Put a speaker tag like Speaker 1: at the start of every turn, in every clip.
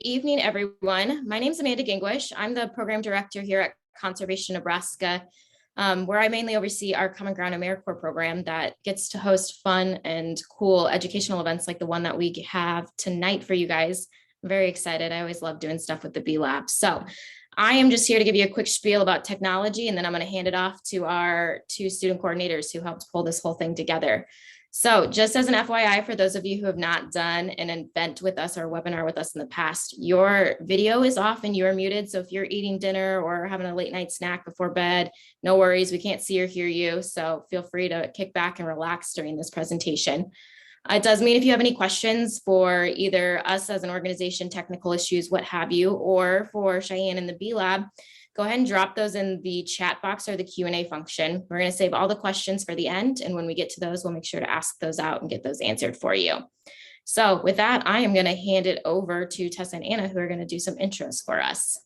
Speaker 1: Evening, everyone. My name is Amanda Gingwish. I'm the program director here at Conservation Nebraska, where I mainly oversee our Common Ground AmeriCorps program that gets to host fun and cool educational events like the one that we have tonight for you guys. I'm very excited. I always love doing stuff with the Bee Lab. So I am just here to give you a quick spiel about technology, and then I'm going to hand it off to our two student coordinators who helped pull this whole thing together. So just as an FYI, for those of you who have not done an event with us or a webinar with us in the past, your video is off and you're muted. So if you're eating dinner or having a late night snack before bed, no worries, we can't see or hear you. So feel free to kick back and relax during this presentation. It does mean if you have any questions for either us as an organization, technical issues, what have you, or for Shianne in the Bee Lab, go ahead and drop those in the chat box or the Q&A function. We're going to save all the questions for the end. And when we get to those, we'll make sure to ask those out and get those answered for you. So with that, I am going to hand it over to Tessa and Anna, who are going to do some intros for us.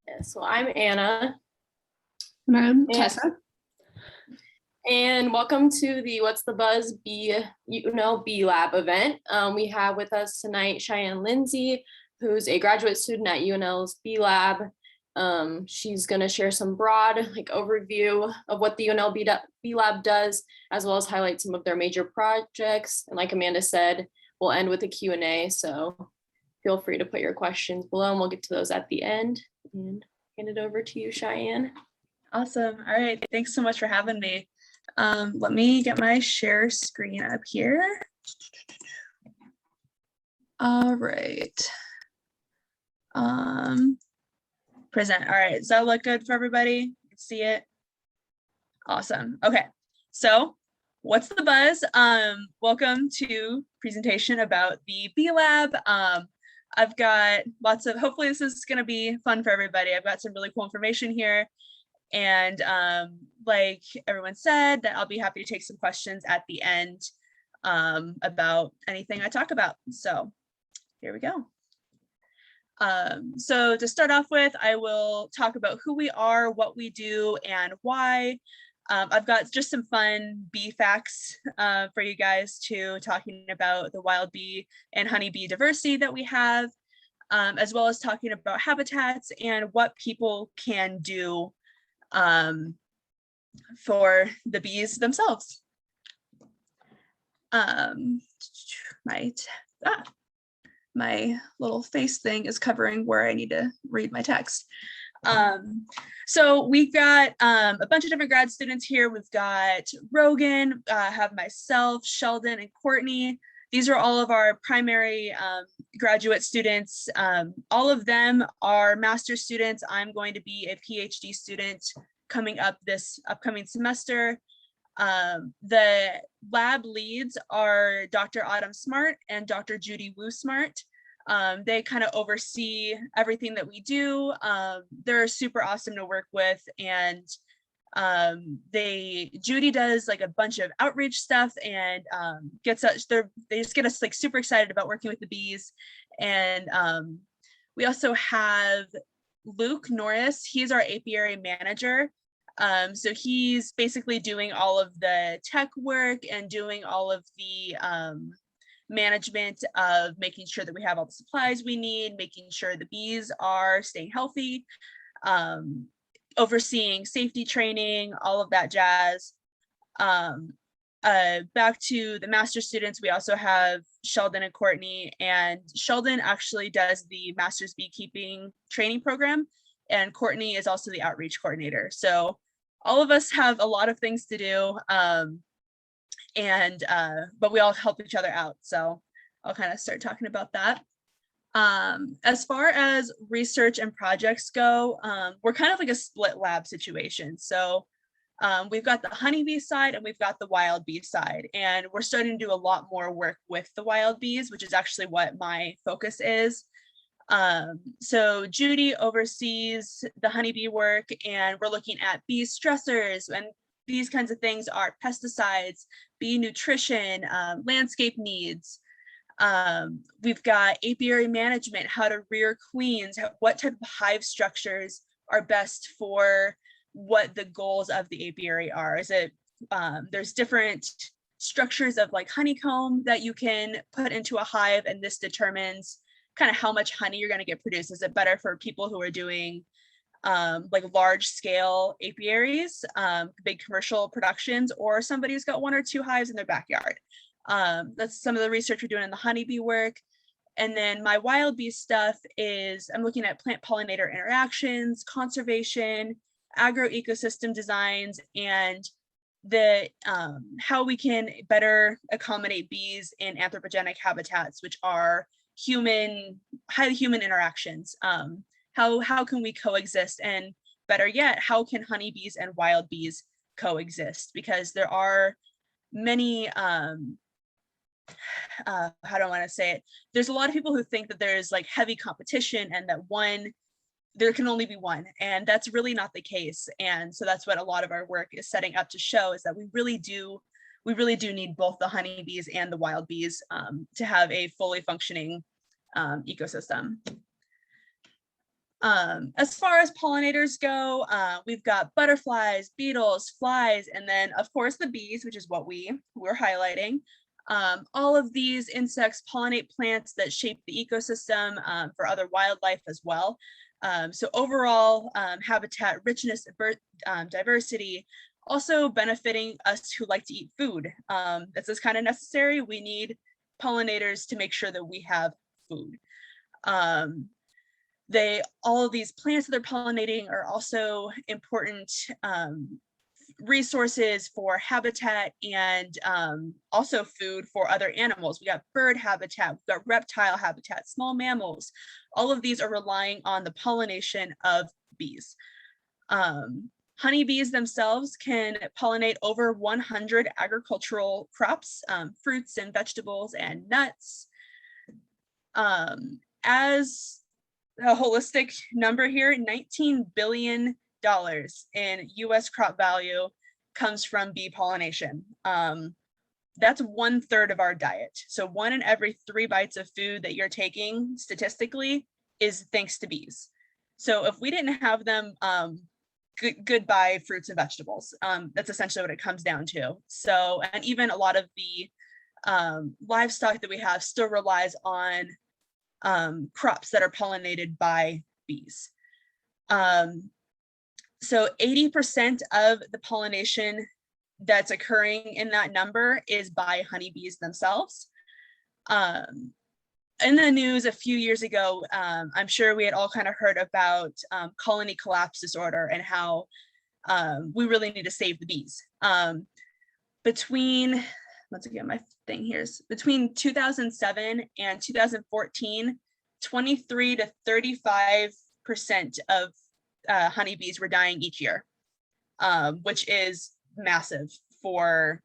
Speaker 2: Yeah, so I'm Anna.
Speaker 3: And I'm Tessa.
Speaker 2: And welcome to the What's the Buzz UNL Bee Lab event. We have with us tonight Shianne Lindsay, who's a graduate student at UNL's Bee Lab. She's going to share some broad overview of what the UNL Bee Lab does, as well as highlight some of their major projects. And like Amanda said, we'll end with a Q&A. So feel free to put your questions below and we'll get to those at the end. And hand it over to you, Shianne.
Speaker 3: Awesome. All right. Thanks so much for having me. Let me get my share screen up here. All right. Present. All right. Does that look good for everybody? You can see it. Awesome. Okay. So what's the buzz? Welcome to presentation about the Bee Lab. I've got lots of, hopefully this is going to be fun for everybody. I've got some really cool information here. And like everyone said, that I'll be happy to take some questions at the end about anything I talk about. So here we go. So to start off with, I will talk about who we are, what we do, and why. I've got just some fun bee facts for you guys too, talking about the wild bee and honeybee diversity that we have, as well as talking about habitats and what people can do for the bees themselves. My little face thing is covering where I need to read my text. So we've got a bunch of different grad students here. We've got Rogan, have myself, Sheldon, and Courtney. These are all of our primary graduate students. All of them are master's students. I'm going to be a PhD student coming up this upcoming semester. The lab leads are Dr. Autumn Smart and Dr. Judy Wu Smart. They kind of oversee everything that we do. They're super awesome to work with, and Judy does like a bunch of outreach stuff and they just get us like super excited about working with the bees. And we also have Luke Norris. He's our apiary manager. So he's basically doing all of the tech work and doing all of the management of making sure that we have all the supplies we need, making sure the bees are staying healthy, overseeing safety training, all of that jazz. Back to the master students, we also have Sheldon and Courtney, and Sheldon actually does the master's beekeeping training program, and Courtney is also the outreach coordinator. So all of us have a lot of things to do, but we all help each other out. So I'll kind of start talking about that. As far as research and projects go, we're kind of like a split lab situation. So we've got the honeybee side and we've got the wild bee side, and we're starting to do a lot more work with the wild bees, which is actually what my focus is. So Judy oversees the honeybee work, and we're looking at bee stressors, and these kinds of things are pesticides, bee nutrition, landscape needs. We've got apiary management, how to rear queens, what type of hive structures are best for what the goals of the apiary are. Is it, there's different structures of like honeycomb that you can put into a hive, and this determines kind of how much honey you're going to get produced. Is it better for people who are doing like large scale apiaries, big commercial productions, or somebody who's got 1 or 2 hives in their backyard? That's some of the research we're doing in the honeybee work. And then my wild bee stuff is I'm looking at plant pollinator interactions, conservation, agroecosystem designs, and the how we can better accommodate bees in anthropogenic habitats, which are highly human interactions. How can we coexist, and better yet, how can honeybees and wild bees coexist? Because there are many how do I want to say it? There's a lot of people who think that there's like heavy competition and that there can only be one, and that's really not the case. And so that's what a lot of our work is setting up to show, is that we really do need both the honeybees and the wild bees to have a fully functioning ecosystem. As far as pollinators go, we've got butterflies, beetles, flies, and then of course the bees, which is what we're highlighting. All of these insects pollinate plants that shape the ecosystem for other wildlife as well. So overall habitat richness, diversity, also benefiting us who like to eat food. This is kind of necessary. We need pollinators to make sure that we have food. All of these plants that they're pollinating are also important resources for habitat and also food for other animals. We got bird habitat, we've got reptile habitat, small mammals. All of these are relying on the pollination of bees. Honeybees themselves can pollinate over 100 agricultural crops, fruits and vegetables and nuts. As a holistic number here, $19 billion in US crop value comes from bee pollination. That's 1/3 of our diet. So 1 in every 3 bites of food that you're taking statistically is thanks to bees. So if we didn't have them, goodbye fruits and vegetables. That's essentially what it comes down to. So, and even a lot of the livestock that we have still relies on crops that are pollinated by bees. So 80% of the pollination that's occurring in that number is by honeybees themselves. In the news a few years ago, I'm sure we had all kind of heard about colony collapse disorder and how we really need to save the bees. Once again, my thing here is between 2007 and 2014, 23 to 35% of honeybees were dying each year, which is massive for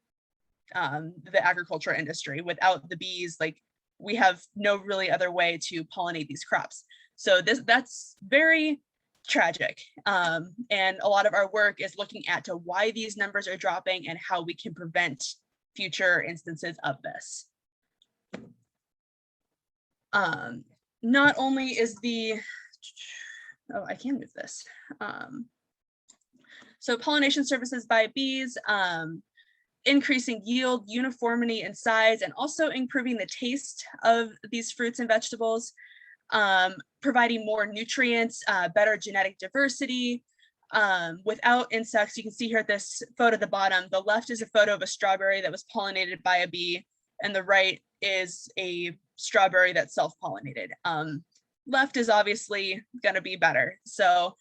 Speaker 3: the agriculture industry. Without the bees, like, we have no really other way to pollinate these crops. So that's very tragic. And a lot of our work is looking at to why these numbers are dropping and how we can prevent future instances of this. Not only is I can move this. So pollination services by bees, increasing yield, uniformity in size, and also improving the taste of these fruits and vegetables, providing more nutrients, better genetic diversity. Without insects, you can see here at this photo at the bottom, the left is a photo of a strawberry that was pollinated by a bee, and the right is a strawberry that's self-pollinated. Left is obviously going to be better. So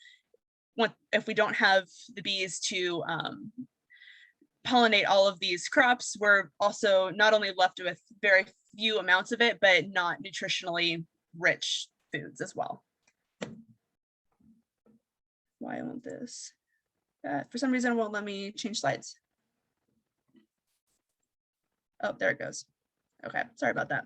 Speaker 3: if we don't have the bees to pollinate all of these crops, we're also not only left with very few amounts of it, but not nutritionally rich foods as well. Why won't this? For some reason, it won't let me change slides. Oh, there it goes. Okay, sorry about that.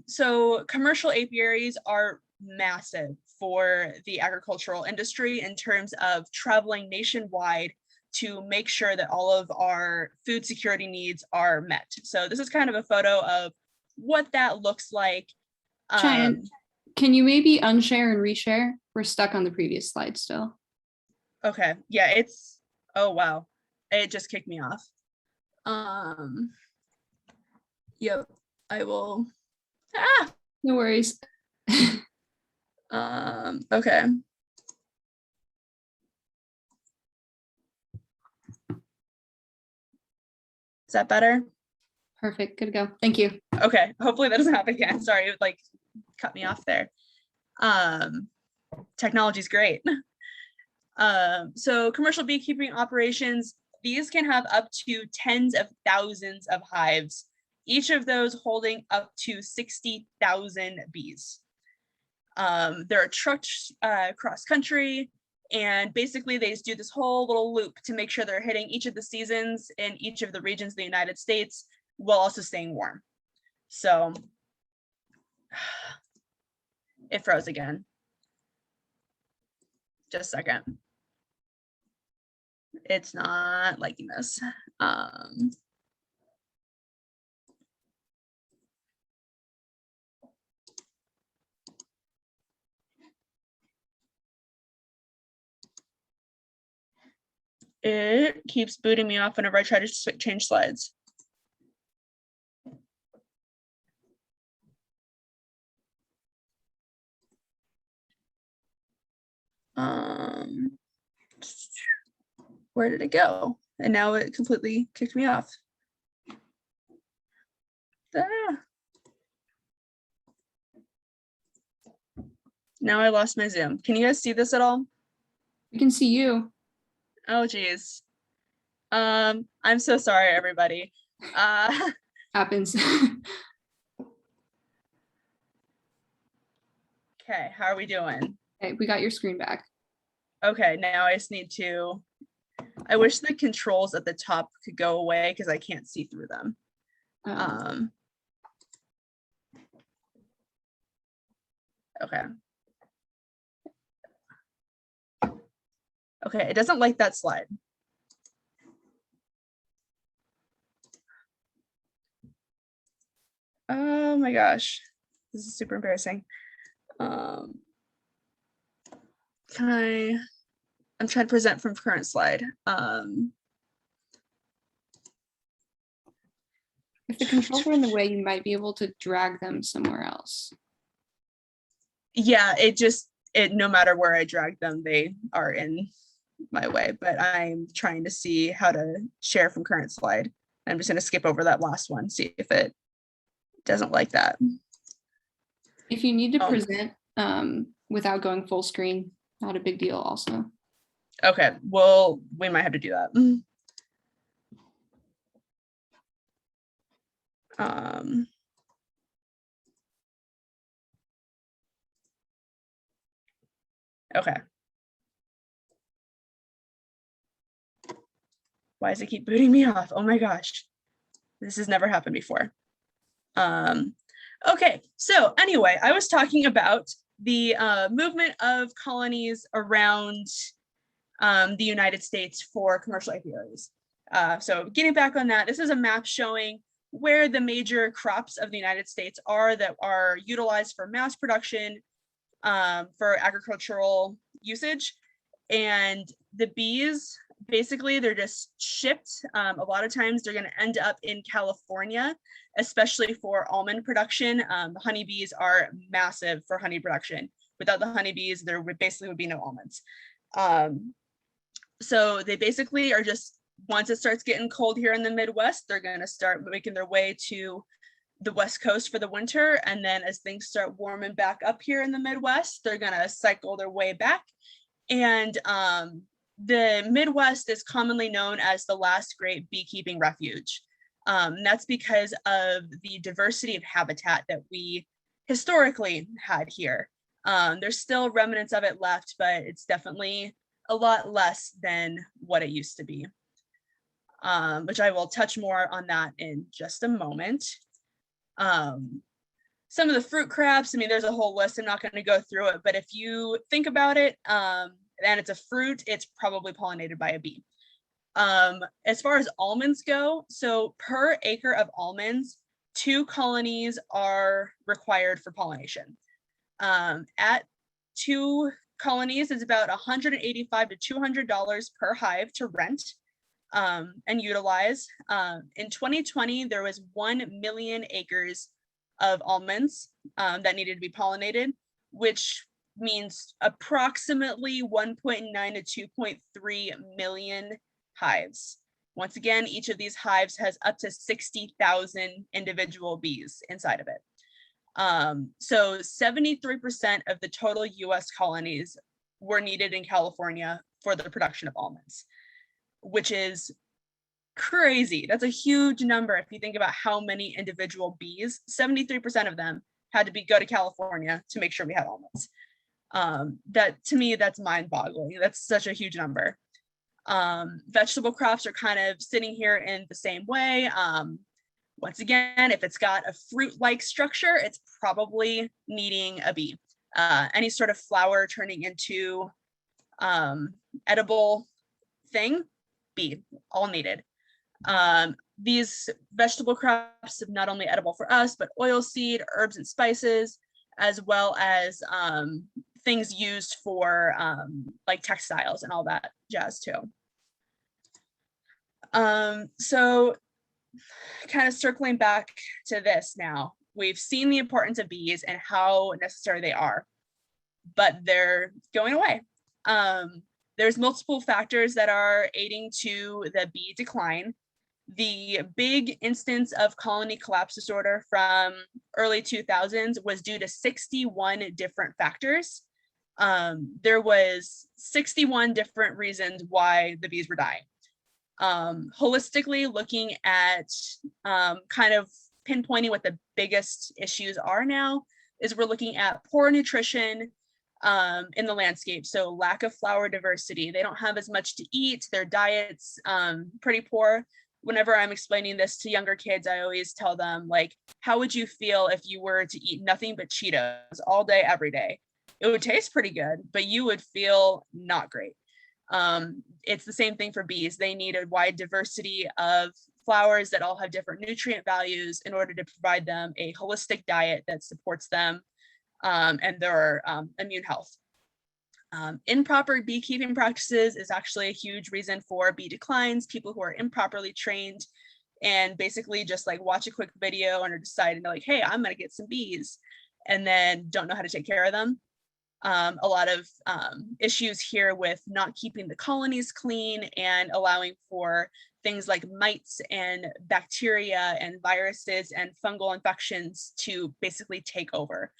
Speaker 3: So commercial apiaries are massive for the agricultural industry in terms of traveling nationwide to make sure that all of our food security needs are met. So this is kind of a photo of what that looks like.
Speaker 4: Shianne, can you maybe unshare and reshare? We're stuck on the previous slide still.
Speaker 3: Okay, yeah, oh wow, it just kicked me off. Yep, I will.
Speaker 4: No worries.
Speaker 3: Okay. Is that better?
Speaker 4: Perfect. Good to go. Thank you.
Speaker 3: Okay, hopefully that doesn't happen again. Sorry, it like cut me off there. Technology's great. So commercial beekeeping operations, these can have up to tens of thousands of hives, each of those holding up to 60,000 bees. They're trucked cross country, and basically they just do this whole little loop to make sure they're hitting each of the seasons in each of the regions of the United States while also staying warm. So it froze again. Just a second. It's not liking this. It keeps booting me off whenever I try to change slides. Where did it go? And now it completely kicked me off. Now I lost my Zoom. Can you guys see this at all?
Speaker 4: We can see you.
Speaker 3: Oh, geez. I'm so sorry, everybody.
Speaker 4: Happens.
Speaker 3: Okay, how are we doing?
Speaker 4: Okay, we got your screen back.
Speaker 3: Okay, now I just need to, I wish the controls at the top could go away because I can't see through them. Okay. Okay, it doesn't like that slide. Oh my gosh, this is super embarrassing. I'm trying to present from current slide.
Speaker 4: If the controls are in the way, you might be able to drag them somewhere else.
Speaker 3: Yeah, it no matter where I drag them, they are in my way, but I'm trying to see how to share from current slide. I'm just going to skip over that last one, see if it doesn't like that.
Speaker 4: If you need to present without going full screen, not a big deal also.
Speaker 3: Okay, well, we might have to do that. Okay. Why does it keep booting me off? Oh my gosh, this has never happened before. Okay, so anyway, I was talking about the movement of colonies around the United States for commercial apiaries. So getting back on that, this is a map showing where the major crops of the United States are that are utilized for mass production for agricultural usage. And the bees, basically, they're just shipped. A lot of times they're going to end up in California, especially for almond production. The honeybees are massive for honey production. Without the honeybees, there would basically be no almonds. So they basically are just, once it starts getting cold here in the Midwest, they're going to start making their way to the West Coast for the winter. And then as things start warming back up here in the Midwest, they're going to cycle their way back. And the Midwest is commonly known as the last great beekeeping refuge. That's because of the diversity of habitat that we historically had here. There's still remnants of it left, but it's definitely a lot less than what it used to be, which I will touch more on that in just a moment. Some of the fruit crops, I mean, there's a whole list. I'm not going to go through it, but if you think about it, and it's a fruit, it's probably pollinated by a bee. As far as almonds go, so per acre of almonds, 2 colonies are required for pollination. At 2 colonies, it's about $185 to $200 per hive to rent and utilize. In 2020, there was 1 million acres of almonds that needed to be pollinated, which means approximately 1.9 to 2.3 million hives. Once again, each of these hives has up to 60,000 individual bees inside of it. So 73% of the total US colonies were needed in California for the production of almonds, which is crazy. That's a huge number if you think about how many individual bees. 73% of them had to go to California to make sure we had almonds. That, to me, that's mind-boggling. That's such a huge number. Vegetable crops are kind of sitting here in the same way. Once again, if it's got a fruit-like structure, it's probably needing a bee. Any sort of flower turning into edible thing, bee, all needed. These vegetable crops are not only edible for us, but oilseed, herbs and spices, as well as things used for like textiles and all that jazz too. So kind of circling back to this now, we've seen the importance of bees and how necessary they are, but they're going away. There's multiple factors that are aiding to the bee decline. The big instance of colony collapse disorder from early 2000s was due to 61 different factors. There was 61 different reasons why the bees were dying. Holistically looking at kind of pinpointing what the biggest issues are now is we're looking at poor nutrition in the landscape. So lack of flower diversity. They don't have as much to eat. Their diet's pretty poor. Whenever I'm explaining this to younger kids, I always tell them, like, how would you feel if you were to eat nothing but Cheetos all day, every day? It would taste pretty good, but you would feel not great. It's the same thing for bees. They need a wide diversity of flowers that all have different nutrient values in order to provide them a holistic diet that supports them and their immune health. Improper beekeeping practices is actually a huge reason for bee declines. People who are improperly trained and basically just like watch a quick video and are deciding like, hey, I'm gonna get some bees, and then don't know how to take care of them. A lot of issues here with not keeping the colonies clean and allowing for things like mites and bacteria and viruses and fungal infections to basically take over.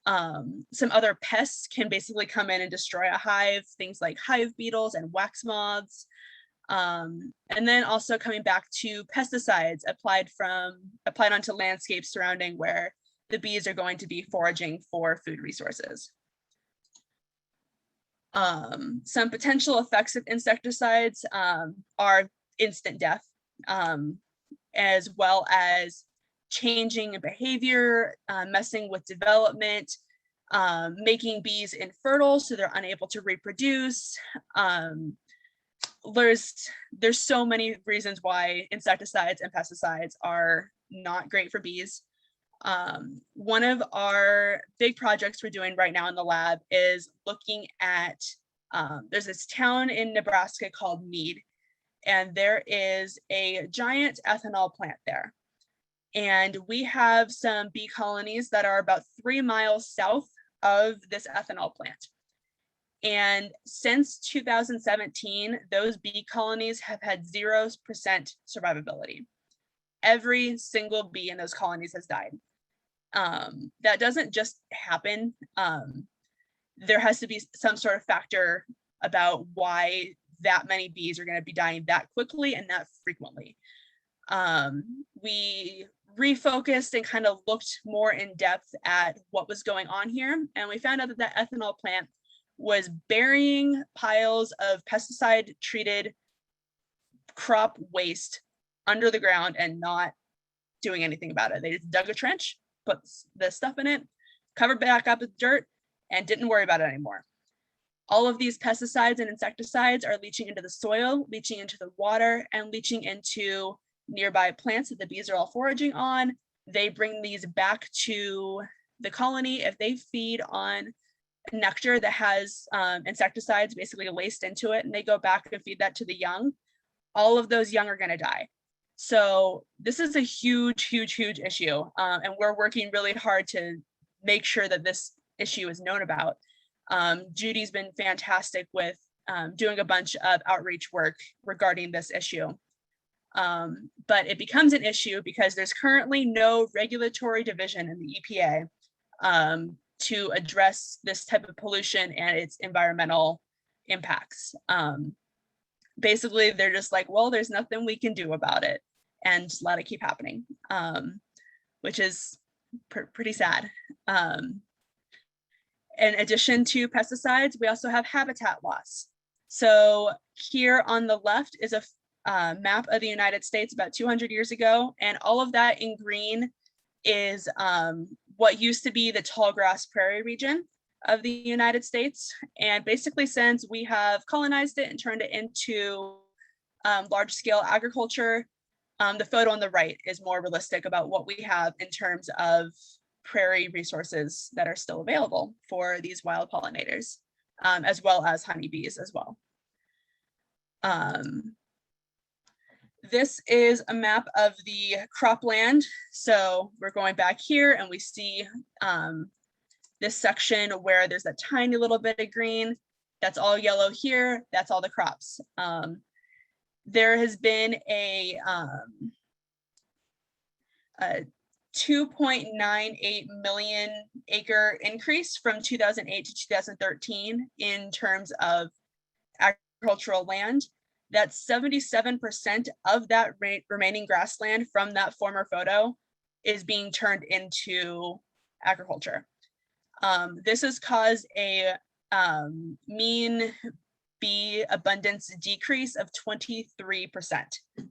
Speaker 3: Some other pests can basically come in and destroy a hive, things like hive beetles and wax moths. And then also coming back to pesticides applied onto landscapes surrounding where the bees are going to be foraging for food resources. Some potential effects of insecticides are instant death, as well as changing behavior, messing with development, making bees infertile so they're unable to reproduce. There's so many reasons why insecticides and pesticides are not great for bees. One of our big projects we're doing right now in the lab is looking at, there's this town in Nebraska called Mead, and there is a giant ethanol plant there. And we have some bee colonies that are about 3 miles south of this ethanol plant. And since 2017, those bee colonies have had 0% survivability. Every single bee in those colonies has died. That doesn't just happen. There has to be some sort of factor about why that many bees are going to be dying that quickly and that frequently. We refocused and kind of looked more in depth at what was going on here, and we found out that that ethanol plant was burying piles of pesticide treated crop waste under the ground and not doing anything about it. They just dug a trench, put the stuff in it, covered back up with dirt, and didn't worry about it anymore. All of these pesticides and insecticides are leaching into the soil, leaching into the water, and leaching into nearby plants that the bees are all foraging on. They bring these back to the colony. If they feed on nectar that has insecticides basically laced into it, and they go back and feed that to the young, all of those young are going to die. So this is a huge, huge, huge issue. And we're working really hard to make sure that this issue is known about. Judy's been fantastic with doing a bunch of outreach work regarding this issue. But it becomes an issue because there's currently no regulatory division in the EPA to address this type of pollution and its environmental impacts. Basically, they're just like, well, there's nothing we can do about it, and just let it keep happening, which is pretty sad. In addition to pesticides, we also have habitat loss. So here on the left is a map of the United States about 200 years ago, and all of that in green is what used to be the tall grass prairie region of the United States. And basically, since we have colonized it and turned it into large scale agriculture, the photo on the right is more realistic about what we have in terms of prairie resources that are still available for these wild pollinators, as well as honeybees as well. This is a map of the cropland. So we're going back here and we see this section where there's a tiny little bit of green. That's all yellow here. That's all the crops. There has been a 2.98 million acre increase from 2008 to 2013 in terms of agricultural land. That's 77% of that remaining grassland from that former photo is being turned into agriculture. This has caused a mean bee abundance decrease of 23%.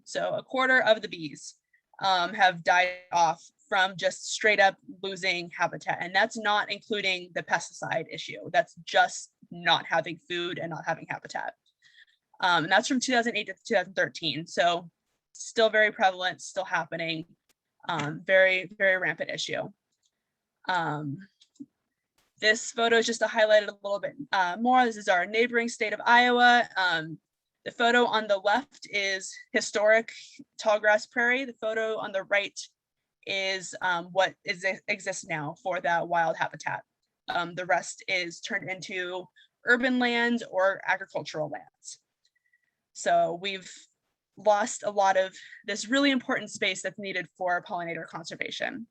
Speaker 3: So a quarter of the bees have died off from just straight up losing habitat. And that's not including the pesticide issue. That's just not having food and not having habitat. And that's from 2008 to 2013. So still very prevalent, still happening, very, very rampant issue. This photo is just to highlight it a little bit more. This is our neighboring state of Iowa. The photo on the left is historic tallgrass prairie. The photo on the right is what exists now for that wild habitat. The rest is turned into urban lands or agricultural lands. So we've lost a lot of this really important space that's needed for pollinator conservation.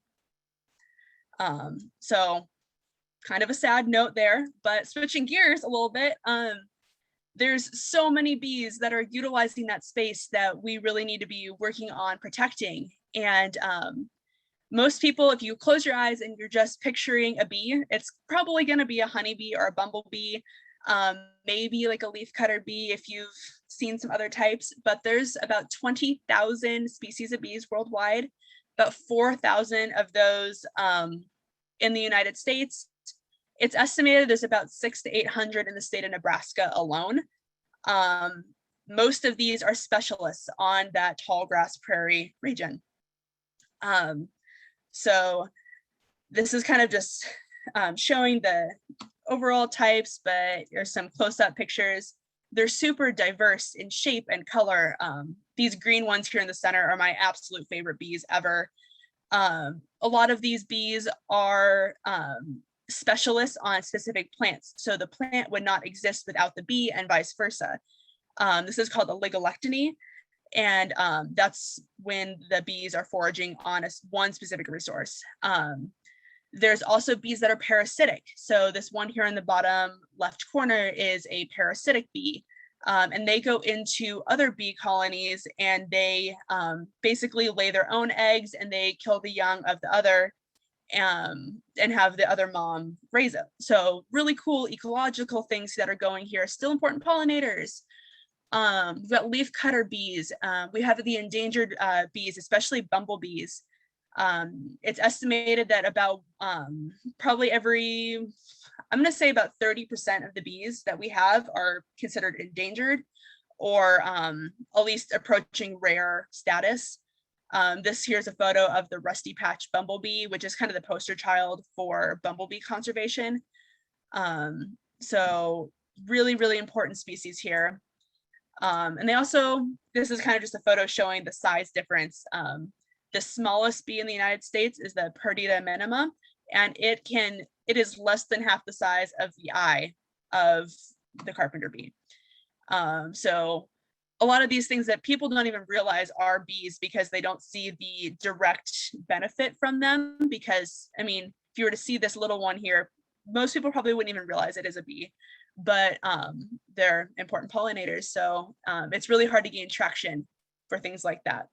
Speaker 3: So kind of a sad note there, but switching gears a little bit, there's so many bees that are utilizing that space that we really need to be working on protecting. And most people, if you close your eyes and you're just picturing a bee, it's probably going to be a honeybee or a bumblebee, maybe like a leafcutter bee if you've seen some other types, but there's about 20,000 species of bees worldwide, about 4,000 of those in the United States. It's estimated there's about 600 to 800 in the state of Nebraska alone. Most of these are specialists on that tall grass prairie region. So this is kind of just showing the overall types, but there's some close-up pictures. They're super diverse in shape and color. These green ones here in the center are my absolute favorite bees ever. A lot of these bees are specialists on specific plants. So the plant would not exist without the bee and vice versa. This is called a Ligolectini. And that's when the bees are foraging on one specific resource. There's also bees that are parasitic. So this one here in the bottom left corner is a parasitic bee. And they go into other bee colonies and they basically lay their own eggs and they kill the young of the other and have the other mom raise it. So really cool ecological things that are going here. Still important pollinators. We've got leafcutter bees. We have the endangered bees, especially bumblebees. It's estimated that about probably every, I'm going to say about 30% of the bees that we have are considered endangered or at least approaching rare status. This here's a photo of the rusty patch bumblebee, which is kind of the poster child for bumblebee conservation. So really, really important species here. And they also, this is kind of just a photo showing the size difference. The smallest bee in the United States is the Perdita minima, and it is less than half the size of the eye of the carpenter bee. So a lot of these things that people don't even realize are bees because they don't see the direct benefit from them. Because, I mean, if you were to see this little one here, most people probably wouldn't even realize it is a bee, but they're important pollinators. So it's really hard to gain traction for things like that.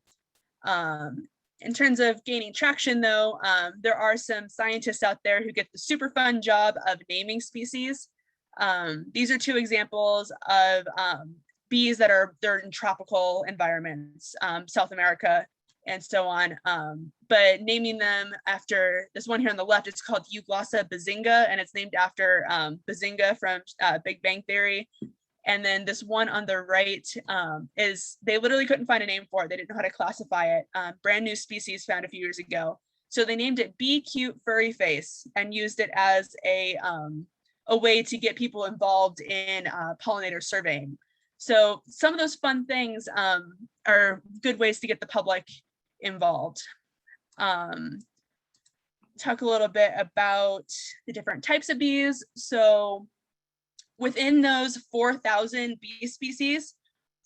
Speaker 3: In terms of gaining traction, though, there are some scientists out there who get the super fun job of naming species. These are two examples of bees that they're in tropical environments, South America and so on. But naming them after this one here on the left, it's called Euglossa bazinga, and it's named after Bazinga from Big Bang Theory. And then this one on the right is, they literally couldn't find a name for it. They didn't know how to classify it. Brand new species found a few years ago. So they named it Bee Cute Furry Face and used it as a way to get people involved in pollinator surveying. So some of those fun things are good ways to get the public involved. Talk a little bit about the different types of bees. So within those 4,000 bee species,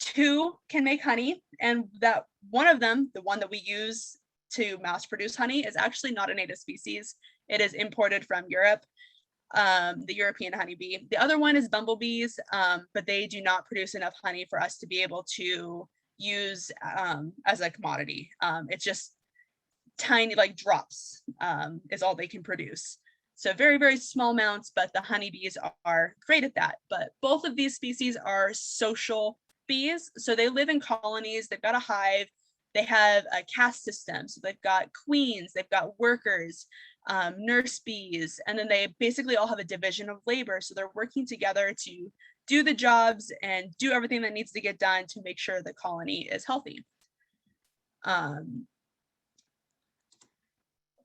Speaker 3: 2 can make honey, and that one of them, the one that we use to mass produce honey, is actually not a native species. It is imported from Europe. The European honeybee. The other one is bumblebees, but they do not produce enough honey for us to be able to use as a commodity. It's just tiny, like drops, is all they can produce. So very, very small amounts, but the honeybees are great at that. But both of these species are social bees. So they live in colonies, they've got a hive, they have a caste system. So they've got queens, they've got workers, nurse bees, and then they basically all have a division of labor. So they're working together to do the jobs and do everything that needs to get done to make sure the colony is healthy.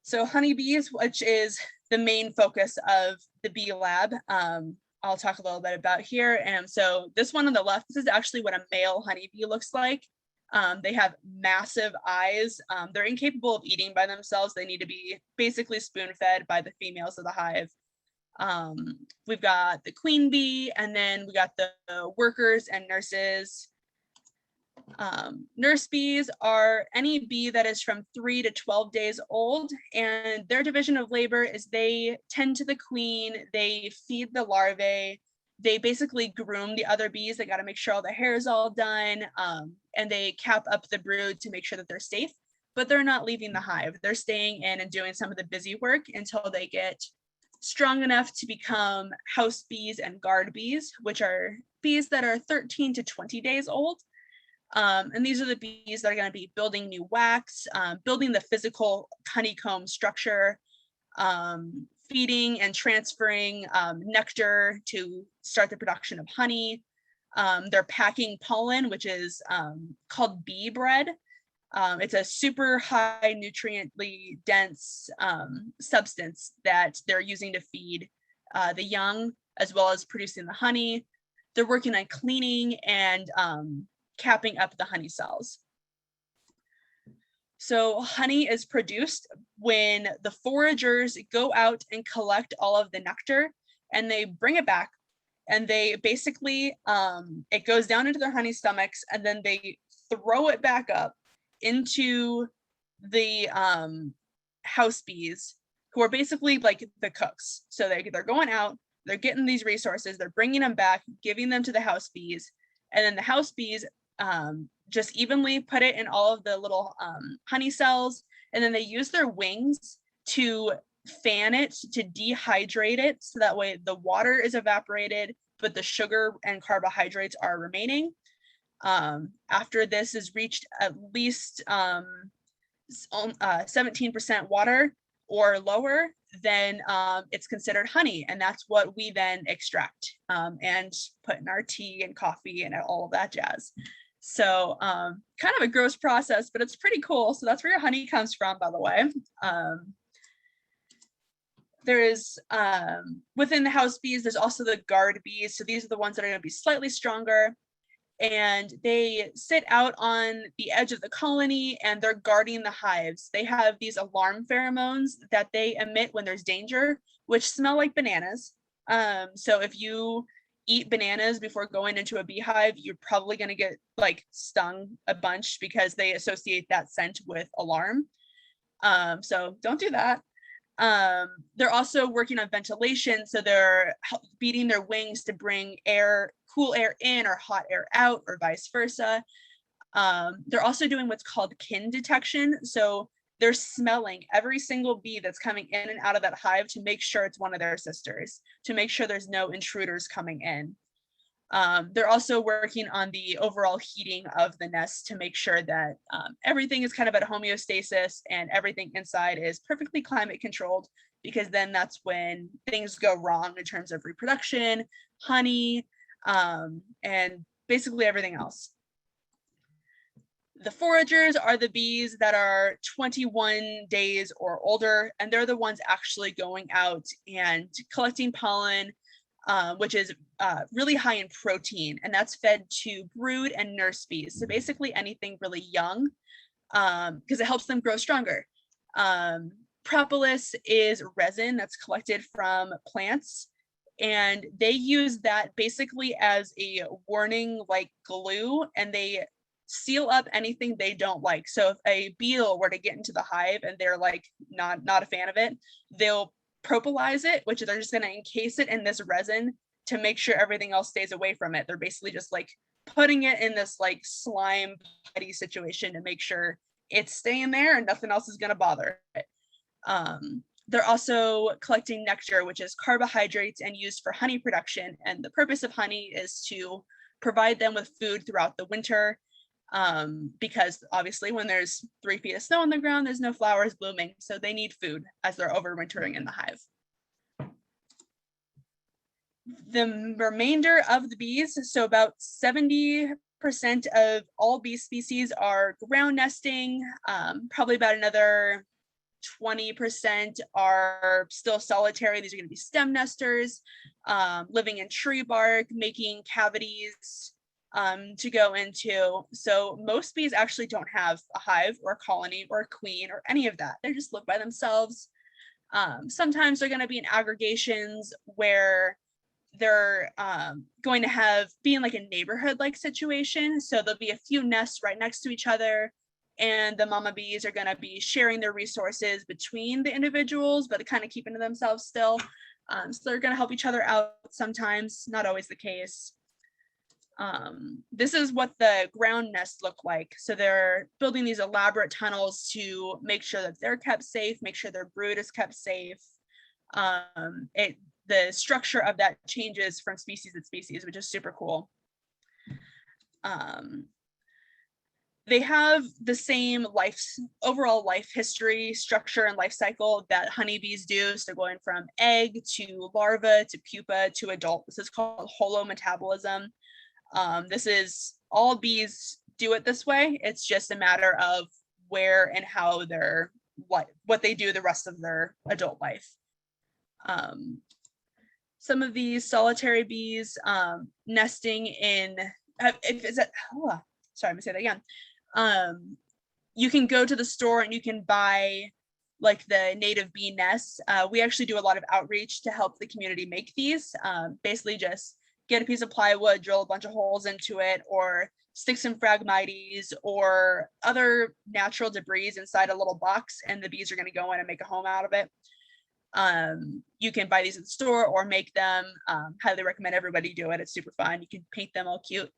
Speaker 3: So honeybees, which is the main focus of the Bee Lab, I'll talk a little bit about here. And so this one on the left, this is actually what a male honeybee looks like. They have massive eyes. They're incapable of eating by themselves. They need to be basically spoon-fed by the females of the hive. We've got the queen bee, and then we got the workers and nurses. Nurse bees are any bee that is from 3 to 12 days old, and their division of labor is they tend to the queen, they feed the larvae, they basically groom the other bees. They got to make sure all the hair is all done, and they cap up the brood to make sure that they're safe, but they're not leaving the hive. They're staying in and doing some of the busy work until they get strong enough to become house bees and guard bees, which are bees that are 13 to 20 days old. And these are the bees that are going to be building new wax, building the physical honeycomb structure, feeding and transferring nectar to start the production of honey. They're packing pollen, which is called bee bread. It's a super high nutriently dense substance that they're using to feed the young, as well as producing the honey. They're working on cleaning and capping up the honey cells. So honey is produced when the foragers go out and collect all of the nectar, and they bring it back, and they basically, it goes down into their honey stomachs, and then they throw it back up into the house bees, who are basically like the cooks. So they're going out, they're getting these resources, they're bringing them back, giving them to the house bees, and then the house bees just evenly put it in all of the little honey cells, and then they use their wings to fan it, to dehydrate it, so that way the water is evaporated, but the sugar and carbohydrates are remaining. After this is reached at least 17% water or lower, then it's considered honey, and that's what we then extract and put in our tea and coffee and all of that jazz. So kind of a gross process, but it's pretty cool. So that's where your honey comes from, by the way. There is, within the house bees, there's also the guard bees. So these are the ones that are going to be slightly stronger. and they sit out on the edge of the colony and they're guarding the hives. They have these alarm pheromones that they emit when there's danger, which smell like bananas. So if you eat bananas before going into a beehive, you're probably going to get like stung a bunch because they associate that scent with alarm. So don't do that. They're also working on ventilation, so they're beating their wings to bring air, cool air in or hot air out, or vice versa. They're also doing what's called kin detection, so they're smelling every single bee that's coming in and out of that hive to make sure it's one of their sisters, to make sure there's no intruders coming in. They're also working on the overall heating of the nest to make sure that everything is kind of at homeostasis and everything inside is perfectly climate controlled, because then that's when things go wrong in terms of reproduction, honey, and basically everything else. The foragers are the bees that are 21 days or older, and they're the ones actually going out and collecting pollen, which is really high in protein, and that's fed to brood and nurse bees. So basically anything really young, because it helps them grow stronger. Propolis is resin that's collected from plants, and they use that basically as a warning like glue, and they seal up anything they don't like. So if a beetle were to get into the hive and they're like not a fan of it, they'll propolize it, which they're just going to encase it in this resin to make sure everything else stays away from it. They're basically just like putting it in this like slime putty situation to make sure it's staying there and nothing else is going to bother it. They're also collecting nectar, which is carbohydrates and used for honey production. And the purpose of honey is to provide them with food throughout the winter, because obviously when there's 3 feet of snow on the ground, there's no flowers blooming. So they need food as they're overwintering in the hive. The remainder of the bees, so about 70% of all bee species are ground nesting, probably about another 20% are still solitary. These are going to be stem nesters, living in tree bark, making cavities to go into. So most bees actually don't have a hive or a colony or a queen or any of that. They just live by themselves. Sometimes they're going to be in aggregations where they're going to be in like a neighborhood like situation. So there'll be a few nests right next to each other, and the mama bees are going to be sharing their resources between the individuals, but kind of keeping to themselves still. So they're going to help each other out sometimes, not always the case. This is what the ground nests look like. So they're building these elaborate tunnels to make sure that they're kept safe, make sure their brood is kept safe. The structure of that changes from species to species, which is super cool. They have the same overall life history, structure, and life cycle that honeybees do. So going from egg to larva to pupa to adult. This is called holometabolism. This is all bees do it this way. It's just a matter of where and how what they do the rest of their adult life. Some of these solitary bees nesting in, sorry, I'm gonna say that again. You can go to the store and you can buy like the native bee nests. We actually do a lot of outreach to help the community make these. Basically just get a piece of plywood, drill a bunch of holes into it, or stick some Phragmites or other natural debris inside a little box, and the bees are going to go in and make a home out of it. You can buy these at the store or make them. Highly recommend everybody do it. It's super fun. You can paint them all cute.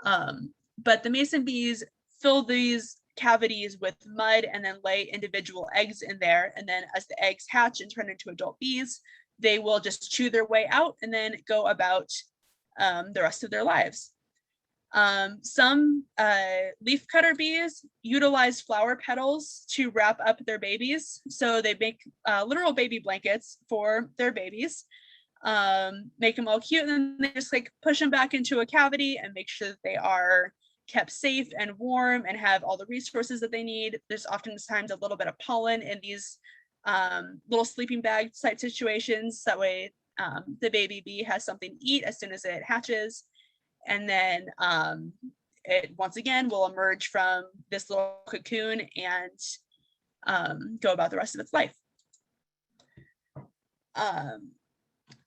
Speaker 3: But the mason bees fill these cavities with mud and then lay individual eggs in there. And then as the eggs hatch and turn into adult bees, they will just chew their way out and then go about the rest of their lives. Some leafcutter bees utilize flower petals to wrap up their babies. So they make literal baby blankets for their babies, make them all cute, and then they just like push them back into a cavity and make sure that they are kept safe and warm and have all the resources that they need. There's oftentimes a little bit of pollen in these little sleeping bag type situations. That way the baby bee has something to eat as soon as it hatches. And then it once again will emerge from this little cocoon and go about the rest of its life.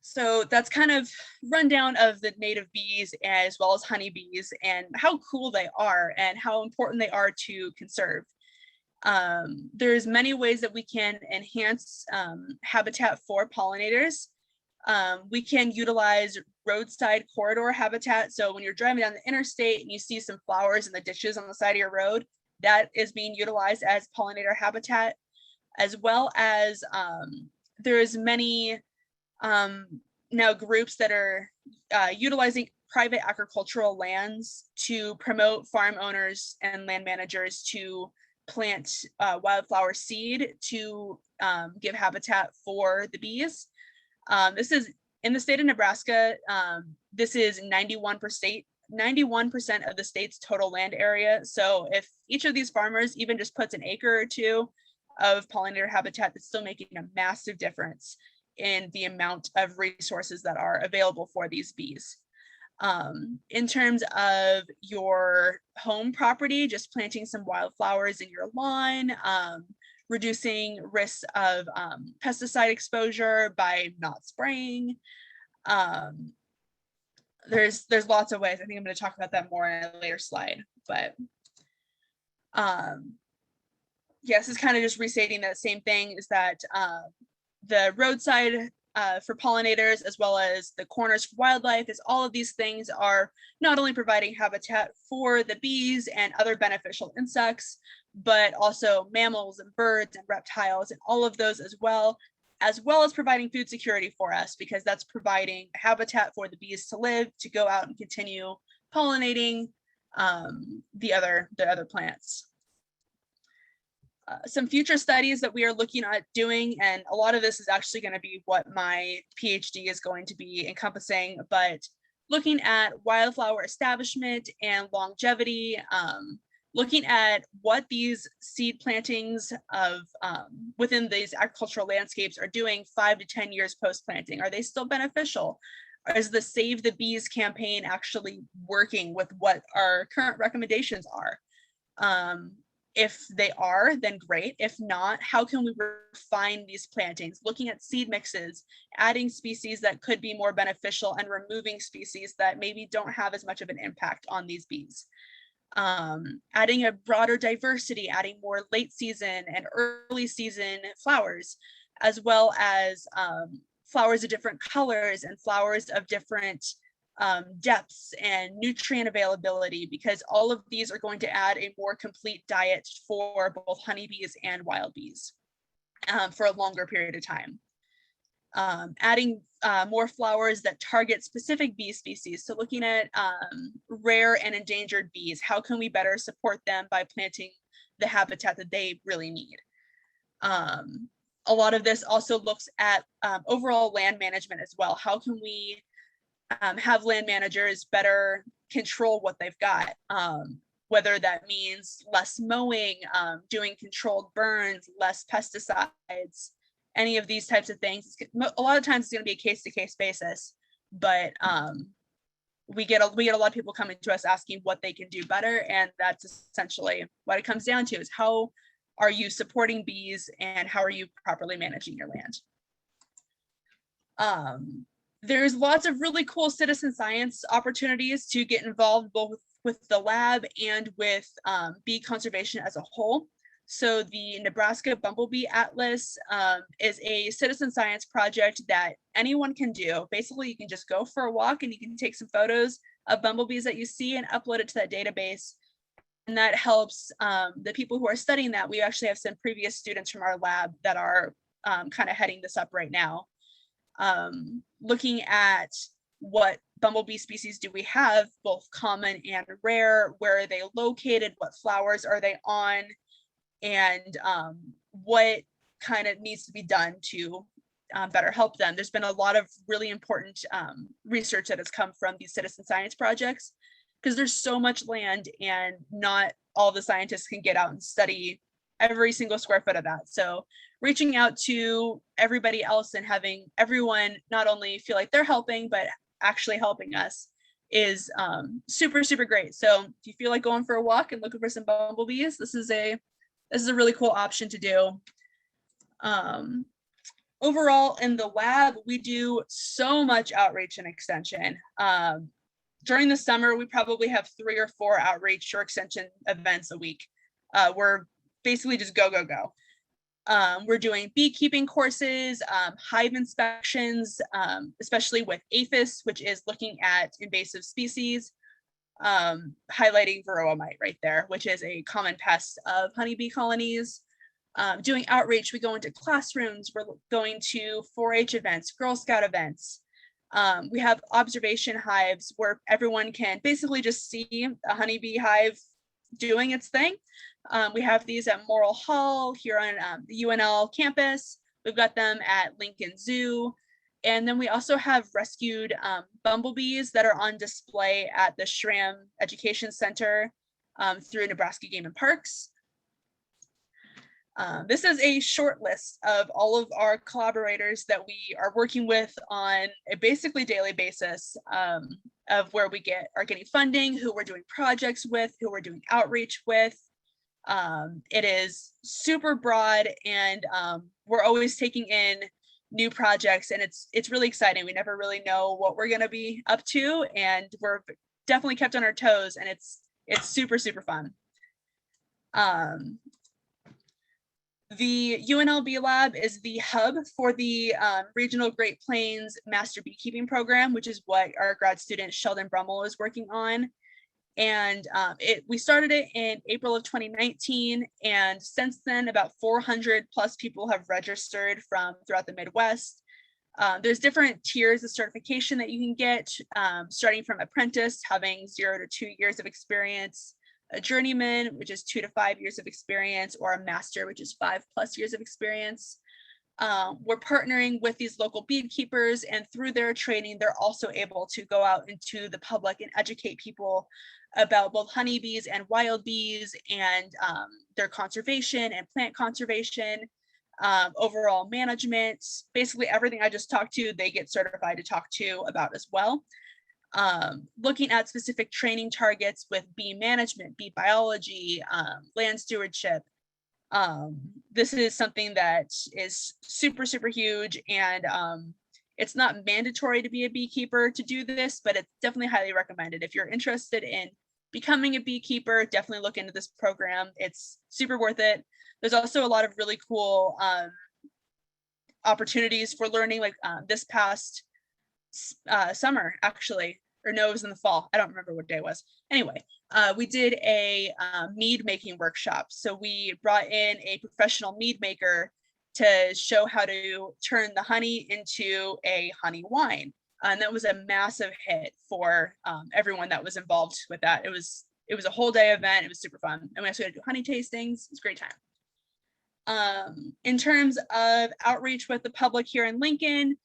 Speaker 3: So that's kind of rundown of the native bees as well as honeybees and how cool they are and how important they are to conserve. There's many ways that we can enhance habitat for pollinators. We can utilize roadside corridor habitat. So when you're driving down the interstate and you see some flowers in the ditches on the side of your road, that is being utilized as pollinator habitat, as well as there's many now groups that are utilizing private agricultural lands to promote farm owners and land managers to plant wildflower seed to give habitat for the bees. This is in the state of Nebraska. This is 91% of the state's total land area. So if each of these farmers even just puts an acre or two of pollinator habitat, that's still making a massive difference in the amount of resources that are available for these bees. In terms of your home property, just planting some wildflowers in your lawn, reducing risks of pesticide exposure by not spraying. There's lots of ways. I think I'm going to talk about that more in a later slide, but yes, it's kind of just restating that same thing, is that the roadside for pollinators as well as the corners for wildlife, is all of these things are not only providing habitat for the bees and other beneficial insects, but also mammals and birds and reptiles and all of those as well as providing food security for us, because that's providing habitat for the bees to live, to go out and continue pollinating the other plants. Some future studies that we are looking at doing, and a lot of this is actually going to be what my PhD is going to be encompassing, but looking at wildflower establishment and longevity, looking at what these seed plantings of within these agricultural landscapes are doing 5 to 10 years post-planting. Are they still beneficial? Is the Save the Bees campaign actually working with what our current recommendations are? If they are, then great. If not, how can we refine these plantings? Looking at seed mixes, adding species that could be more beneficial and removing species that maybe don't have as much of an impact on these bees. Adding a broader diversity, adding more late season and early season flowers, as well as flowers of different colors and flowers of different depths and nutrient availability, because all of these are going to add a more complete diet for both honeybees and wild bees for a longer period of time. Adding more flowers that target specific bee species. So looking at rare and endangered bees, how can we better support them by planting the habitat that they really need? A lot of this also looks at overall land management as well. How can we have land managers better control what they've got, whether that means less mowing, doing controlled burns, less pesticides, any of these types of things. A lot of times it's going to be a case-to-case basis, but we get a lot of people coming to us asking what they can do better, and that's essentially what it comes down to, is how are you supporting bees and how are you properly managing your land? There's lots of really cool citizen science opportunities to get involved both with the lab and with bee conservation as a whole. So the Nebraska Bumblebee Atlas is a citizen science project that anyone can do. Basically, you can just go for a walk and you can take some photos of bumblebees that you see and upload it to that database. And that helps the people who are studying that. We actually have some previous students from our lab that are kind of heading this up right now. Looking at what bumblebee species do we have, both common and rare, where are they located, what flowers are they on, and what kind of needs to be done to better help them. There's been a lot of really important research that has come from these citizen science projects, because there's so much land and not all the scientists can get out and study every single square foot of that. So reaching out to everybody else and having everyone not only feel like they're helping, but actually helping us is super, super great. So if you feel like going for a walk and looking for some bumblebees, this is a really cool option to do. Overall, in the lab, we do so much outreach and extension. During the summer, we probably have 3 or 4 outreach or extension events a week. We're basically just go, go, go. We're doing beekeeping courses, hive inspections, especially with aphis, which is looking at invasive species, highlighting varroa mite right there, which is a common pest of honeybee colonies. Doing outreach, we go into classrooms, we're going to 4-H events, Girl Scout events. We have observation hives where everyone can basically just see a honeybee hive doing its thing. We have these at Morrill Hall here on the UNL campus. We've got them at Lincoln Zoo. And then we also have rescued bumblebees that are on display at the Schramm Education Center through Nebraska Game and Parks. This is a short list of all of our collaborators that we are working with on a basically daily basis, of where we are getting funding, who we're doing projects with, who we're doing outreach with. It is super broad, and we're always taking in new projects, and it's really exciting. We never really know what we're going to be up to, and we're definitely kept on our toes, and it's super, super fun. The UNL Bee Lab is the hub for the Regional Great Plains Master Beekeeping Program, which is what our grad student Sheldon Brummel is working on. And we started it in April of 2019, and since then about 400 plus people have registered from throughout the Midwest. There's different tiers of certification that you can get, starting from apprentice, having 0 to 2 years of experience, a journeyman, which is 2 to 5 years of experience, or a master, which is 5+ years of experience. We're partnering with these local beekeepers, and through their training, they're also able to go out into the public and educate people about both honeybees and wild bees, and their conservation and plant conservation, overall management, basically everything I just talked to, they get certified to talk to about as well. Looking at specific training targets with bee management, bee biology, land stewardship. This is something that is super, super huge, and it's not mandatory to be a beekeeper to do this, but it's definitely highly recommended. If you're interested in becoming a beekeeper, definitely look into this program. It's super worth it. There's also a lot of really cool opportunities for learning, like this past summer, actually, or no, it was in the fall. I don't remember what day it was. Anyway, we did a mead making workshop. So we brought in a professional mead maker to show how to turn the honey into a honey wine. And that was a massive hit for everyone that was involved with that. It was a whole day event. It was super fun. And we also got to do honey tastings. It was a great time. In terms of outreach with the public here in Lincoln,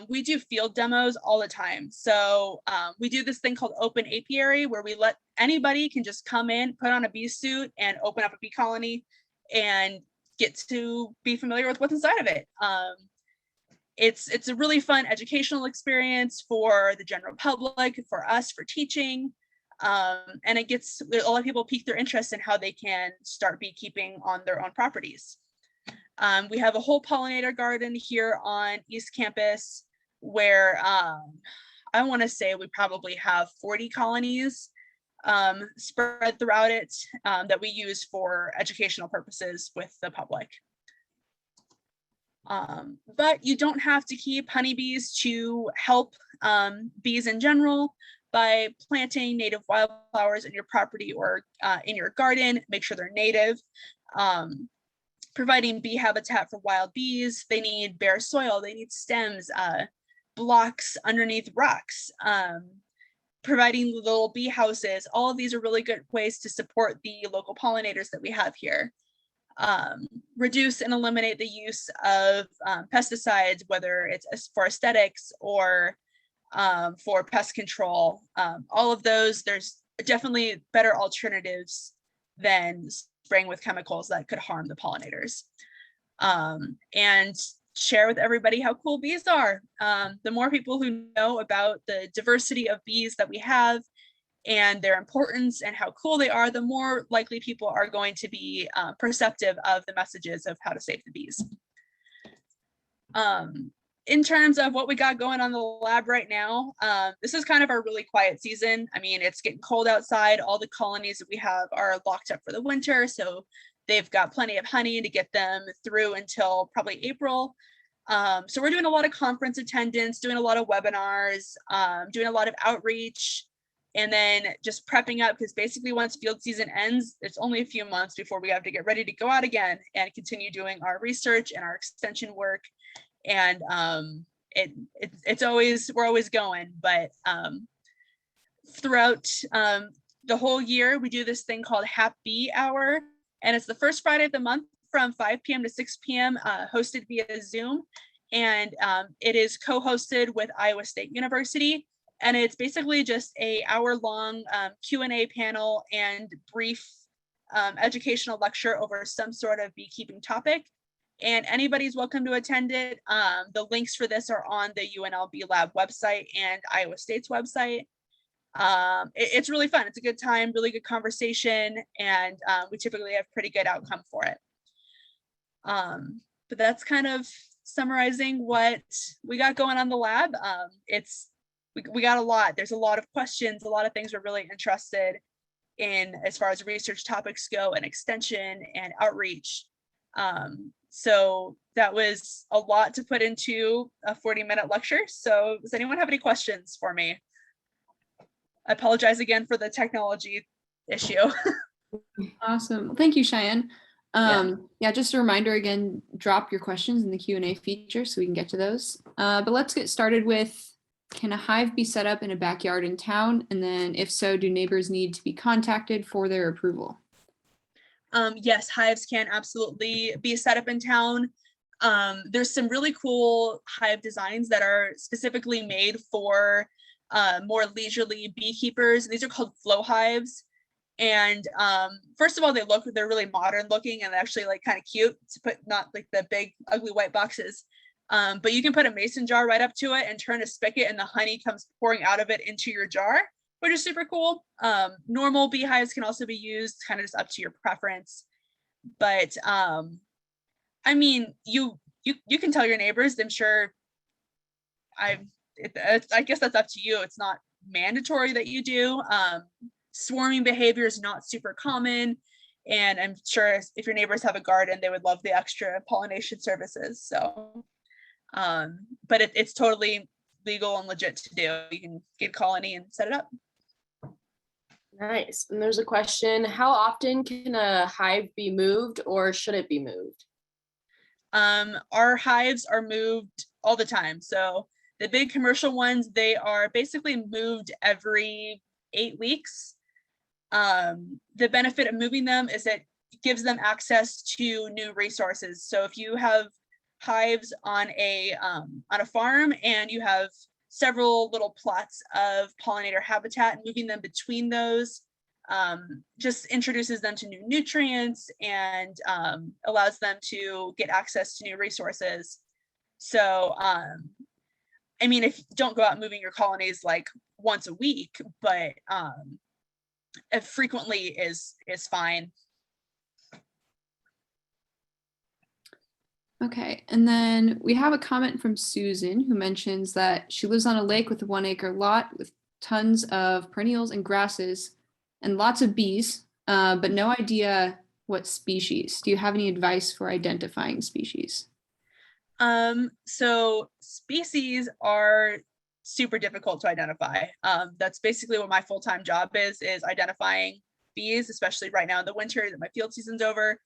Speaker 3: we do field demos all the time. So we do this thing called Open Apiary, where we let anybody can just come in, put on a bee suit, and open up a bee colony and get to be familiar with what's inside of it. It's a really fun educational experience for the general public, for us, for teaching. And it gets a lot of people pique their interest in how they can start beekeeping on their own properties. We have a whole pollinator garden here on East Campus where I want to say we probably have 40 colonies spread throughout it that we use for educational purposes with the public. But you don't have to keep honeybees to help bees in general. By planting native wildflowers in your property or in your garden, make sure they're native. Providing bee habitat for wild bees, they need bare soil, they need stems, blocks underneath rocks, providing little bee houses. All of these are really good ways to support the local pollinators that we have here. Reduce and eliminate the use of pesticides, whether it's for aesthetics or for pest control. All of those, there's definitely better alternatives than spraying with chemicals that could harm the pollinators. And share with everybody how cool bees are. The more people who know about the diversity of bees that we have and their importance and how cool they are, the more likely people are going to be perceptive of the messages of how to save the bees. In terms of what we got going on in the lab right now, this is kind of our really quiet season. I mean, it's getting cold outside. All the colonies that we have are locked up for the winter, so they've got plenty of honey to get them through until probably April. So we're doing a lot of conference attendance, doing a lot of webinars, doing a lot of outreach, and then just prepping up, because basically once field season ends, it's only a few months before we have to get ready to go out again and continue doing our research and our extension work. And it's always, we're always going, but throughout the whole year, we do this thing called Hap Bee Hour, and it's the first Friday of the month from 5 p.m. to 6 p.m. Hosted via Zoom, and it is co-hosted with Iowa State University, and it's basically just a hour-long Q&A panel and brief educational lecture over some sort of beekeeping topic. And anybody's welcome to attend it. The links for this are on the UNL Bee Lab website and Iowa State's website. It's really fun. It's a good time, really good conversation, and we typically have pretty good outcome for it. But that's kind of summarizing what we got going on in the lab. We got a lot. There's a lot of questions, a lot of things we're really interested in as far as research topics go, and extension and outreach. So that was a lot to put into a 40-minute lecture. So does anyone have any questions for me? I apologize again for the technology issue.
Speaker 4: Awesome. Thank you, Shianne. Yeah, just a reminder again, drop your questions in the Q&A feature so we can get to those. But let's get started with, can a hive be set up in a backyard in town? And then if so, do neighbors need to be contacted for their approval?
Speaker 3: Yes, hives can absolutely be set up in town. There's some really cool hive designs that are specifically made for more leisurely beekeepers. These are called flow hives. And first of all, they're really modern looking and actually like kind of cute to put, not like the big ugly white boxes. But you can put a mason jar right up to it and turn a spigot, and the honey comes pouring out of it into your jar, which is super cool. Normal beehives can also be used, kind of just up to your preference. But I mean, you can tell your neighbors. I'm sure. I guess that's up to you. It's not mandatory that you do. Swarming behavior is not super common, and I'm sure if your neighbors have a garden, they would love the extra pollination services. So, but it's totally legal and legit to do. You can get a colony and set it up.
Speaker 2: Nice. And there's a question, how often can a hive be moved, or should it be moved?
Speaker 3: Our hives are moved all the time. So the big commercial ones, they are basically moved every 8 weeks. The benefit of moving them is that it gives them access to new resources. So if you have hives on a farm and you have several little plots of pollinator habitat, moving them between those just introduces them to new nutrients and allows them to get access to new resources. So, I mean, if you don't go out moving your colonies like once a week, but frequently is fine.
Speaker 4: Okay, and then we have a comment from Susan who mentions that she lives on a lake with a 1 acre lot with tons of perennials and grasses and lots of bees, but no idea what species. Do you have any advice for identifying species?
Speaker 3: So species are super difficult to identify. That's basically what my full-time job is identifying bees, especially right now in the winter that my field season's over.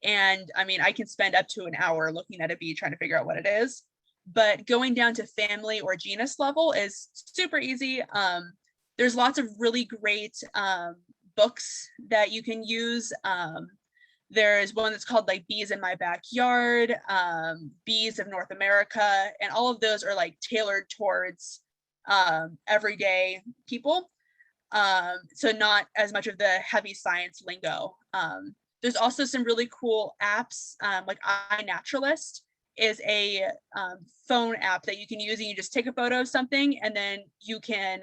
Speaker 3: And I mean, I can spend up to an hour looking at a bee trying to figure out what it is, but going down to family or genus level is super easy. There's lots of really great books that you can use. There's one that's called like Bees in My Backyard, Bees of North America, and all of those are like tailored towards everyday people. So not as much of the heavy science lingo. There's also some really cool apps like iNaturalist, is a phone app that you can use, and you just take a photo of something, and then you can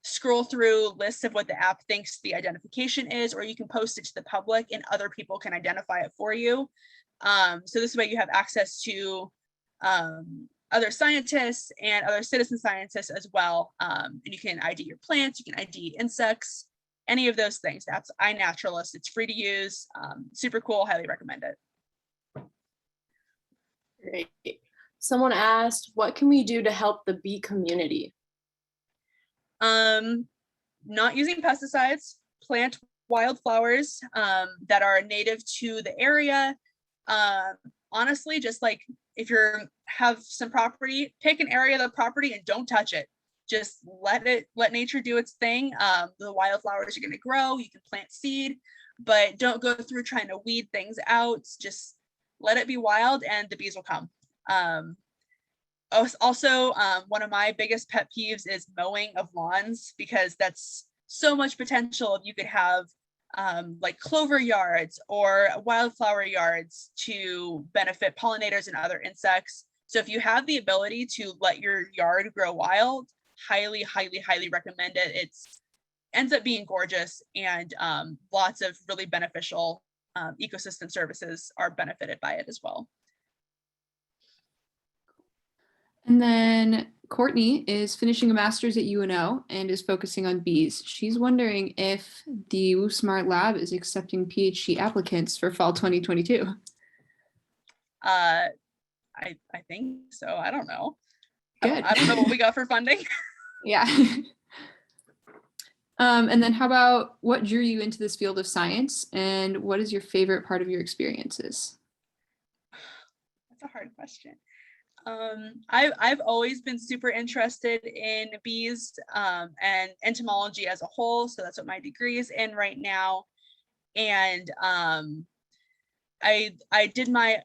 Speaker 3: scroll through lists of what the app thinks the identification is, or you can post it to the public and other people can identify it for you. So this way you have access to other scientists and other citizen scientists as well. And you can ID your plants, you can ID insects, any of those things. That's iNaturalist. It's free to use, super cool, highly recommend it.
Speaker 2: Great. Someone asked, what can we do to help the bee community?
Speaker 3: Not using pesticides, plant wildflowers that are native to the area. Honestly, just like if you have some property, pick an area of the property and don't touch it. Just let nature do its thing. The wildflowers are going to grow. You can plant seed, but don't go through trying to weed things out. Just let it be wild and the bees will come. Also, one of my biggest pet peeves is mowing of lawns, because that's so much potential. You could have like clover yards or wildflower yards to benefit pollinators and other insects. So if you have the ability to let your yard grow wild, highly, highly, highly recommend it. It ends up being gorgeous, and lots of really beneficial ecosystem services are benefited by it as well.
Speaker 4: And then Courtney is finishing a master's at UNL and is focusing on bees. She's wondering if the WooSmart Lab is accepting PhD applicants for fall 2022.
Speaker 3: I think so. I don't know.
Speaker 4: Good.
Speaker 3: I don't know what we got for funding.
Speaker 4: Yeah. And then how about what drew you into this field of science, and what is your favorite part of your experiences?
Speaker 3: That's a hard question. I've always been super interested in bees and entomology as a whole. So that's what my degree is in right now. And I did my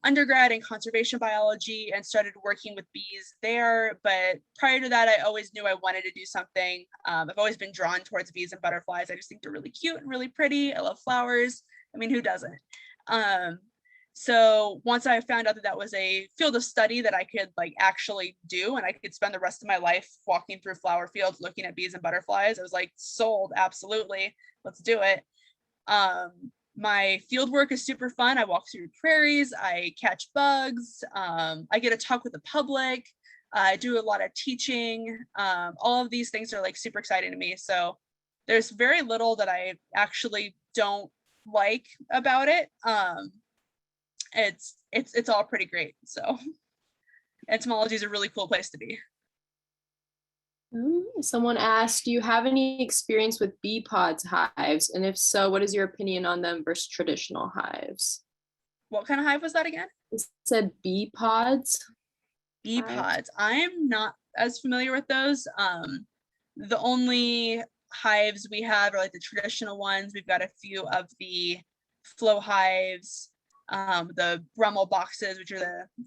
Speaker 3: undergrad in conservation biology and started working with bees there. But prior to that, I always knew I wanted to do something. I've always been drawn towards bees and butterflies. I just think they're really cute and really pretty. I love flowers. I mean, who doesn't? So once I found out that that was a field of study that I could like actually do, and I could spend the rest of my life walking through flower fields looking at bees and butterflies, I was like, sold, absolutely, let's do it. My field work is super fun. I walk through prairies, I catch bugs, I get to talk with the public, I do a lot of teaching. All of these things are like super exciting to me. So there's very little that I actually don't like about it. It's all pretty great. So entomology is a really cool place to be.
Speaker 2: Someone asked, do you have any experience with bee pods hives? And if so, what is your opinion on them versus traditional hives?
Speaker 3: What kind of hive was that again?
Speaker 2: It said bee pods.
Speaker 3: Bee pods. I'm not as familiar with those. The only hives we have are like the traditional ones. We've got a few of the flow hives, the Brummel boxes, which are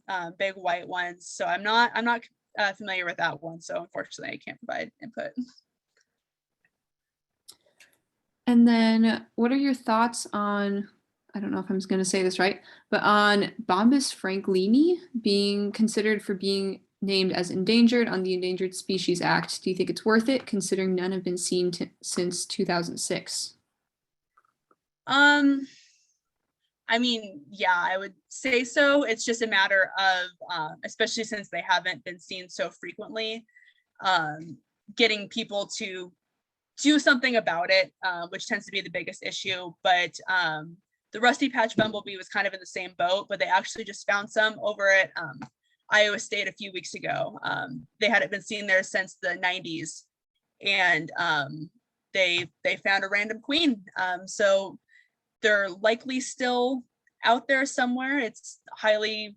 Speaker 3: the big white ones. So I'm not familiar with that one. So unfortunately, I can't provide input.
Speaker 4: And then what are your thoughts on, I don't know if I'm going to say this right, but on Bombus franklini being considered for being named as endangered on the Endangered Species Act? Do you think it's worth it, considering none have been seen since 2006?
Speaker 3: I mean, yeah, I would say so. It's just a matter of, especially since they haven't been seen so frequently, getting people to do something about it, which tends to be the biggest issue. But the rusty patch bumblebee was kind of in the same boat, but they actually just found some over at Iowa State a few weeks ago. They hadn't been seen there since the 90s, and they found a random queen. So they're likely still out there somewhere. It's highly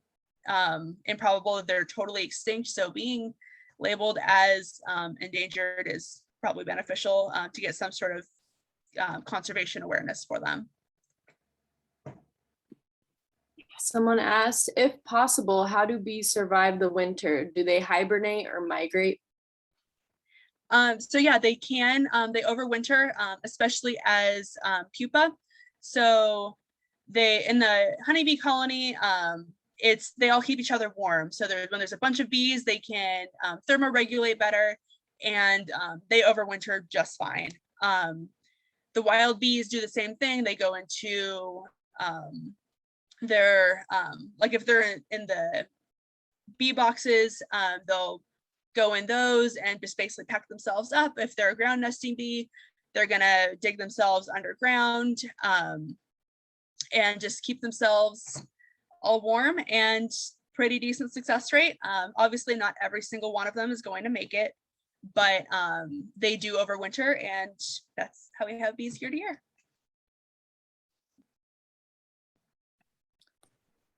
Speaker 3: improbable that they're totally extinct. So being labeled as endangered is probably beneficial to get some sort of conservation awareness for them.
Speaker 2: Someone asked, if possible, how do bees survive the winter? Do they hibernate or migrate?
Speaker 3: So yeah, they can. They overwinter, especially as pupa. So they, in the honeybee colony, they all keep each other warm. So when there's a bunch of bees, they can thermoregulate better, and they overwinter just fine. The wild bees do the same thing. They go into like if they're in the bee boxes, they'll go in those and just basically pack themselves up. If they're a ground nesting bee, they're gonna dig themselves underground and just keep themselves all warm, and pretty decent success rate. Obviously not every single one of them is going to make it, but they do overwinter, and that's how we have bees year to year.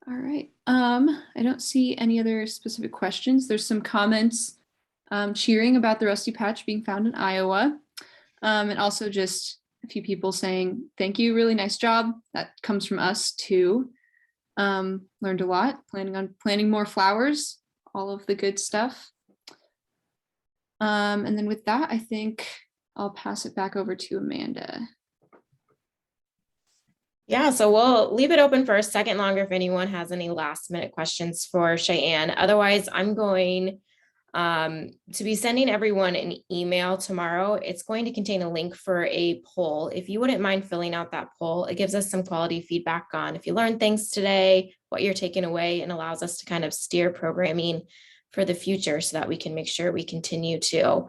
Speaker 4: All right. I don't see any other specific questions. There's some comments cheering about the rusty patch being found in Iowa. And also just a few people saying, thank you, really nice job. That comes from us too. Learned a lot, planning on planting more flowers, all of the good stuff. And then with that, I think I'll pass it back over to Amanda.
Speaker 1: Yeah, so we'll leave it open for a second longer if anyone has any last minute questions for Shianne. Otherwise, I'm going to be sending everyone an email tomorrow. It's going to contain a link for a poll. If you wouldn't mind filling out that poll, it gives us some quality feedback on if you learned things today, what you're taking away, and allows us to kind of steer programming for the future so that we can make sure we continue to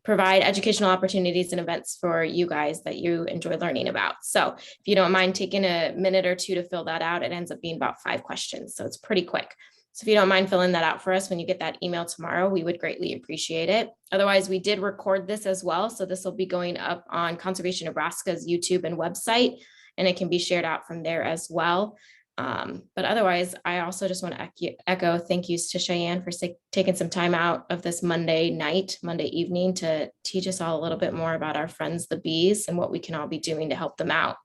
Speaker 1: provide educational opportunities and events for you guys that you enjoy learning about. So if you don't mind taking a minute or two to fill that out, it ends up being about 5 questions. So it's pretty quick. So if you don't mind filling that out for us when you get that email tomorrow, we would greatly appreciate it. Otherwise, we did record this as well. So this will be going up on Conservation Nebraska's YouTube and website, and it can be shared out from there as well. But otherwise, I also just want to echo thank yous to Shianne for taking some time out of this Monday evening to teach us all a little bit more about our friends, the bees, and what we can all be doing to help them out.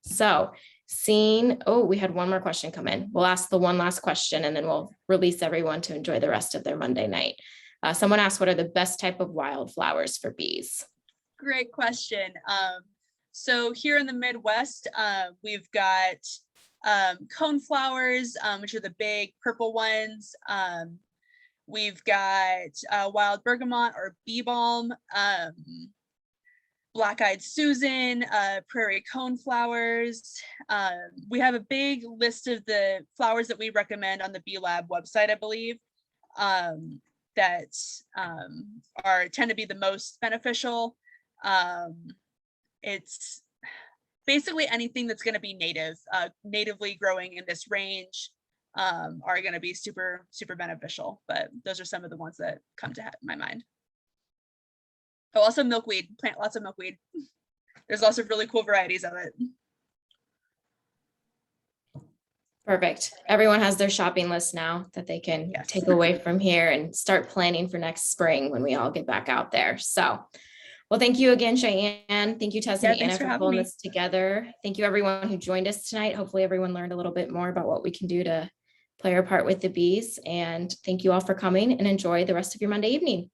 Speaker 1: So we had one more question come in. We'll ask the one last question and then we'll release everyone to enjoy the rest of their Monday night. Someone asked, what are the best type of wildflowers for bees?
Speaker 3: Great question. So here in the Midwest, we've got coneflowers, which are the big purple ones. We've got wild bergamot or bee balm, black-eyed Susan, prairie coneflowers. We have a big list of the flowers that we recommend on the Bee Lab website, I believe, that tend to be the most beneficial. It's basically anything that's going to be natively growing in this range are going to be super, super beneficial. But those are some of the ones that come to my mind. Oh, also milkweed, plant lots of milkweed. There's lots of really cool varieties of it.
Speaker 1: Perfect. Everyone has their shopping list now that they can take away from here and start planning for next spring when we all get back out there. So, well, thank you again, Shianne. Thank you, Tessa and Anna, for pulling this together. Thank you, everyone who joined us tonight. Hopefully everyone learned a little bit more about what we can do to play our part with the bees. And thank you all for coming, and enjoy the rest of your Monday evening.